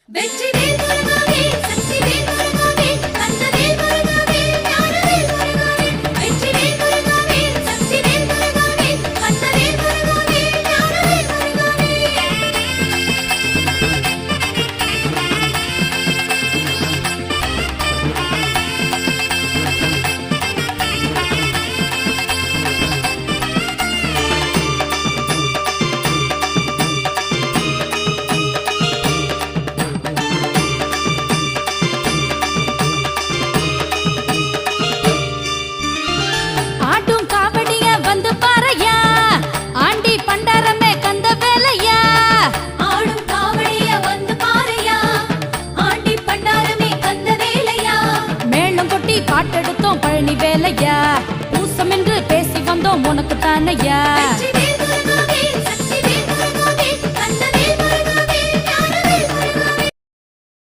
வெற்றிவேல் முருகாவே சக்திவேல் முருகாவே கந்தவேல் முருகாவே ஞானவேல் முருகாவே வெற்றிவேல் முருகாவே சக்திவேல் முருகாவே கந்தவேல் முருகாவே ஞானவேல் முருகாவே ஆட்டும் காவடிய வந்து பாரையா ஆண்டி பண்டாரமே கந்த வேலையா ஆடும் காவடிய வந்து பாரையா ஆண்டி பண்டாரமே கந்த வேலையா மேளம் கொட்டி பாட்டெடுத்தோம் பழனி வேலையா பூசம் என்று பேசி வந்தோம் உனக்கு தானையா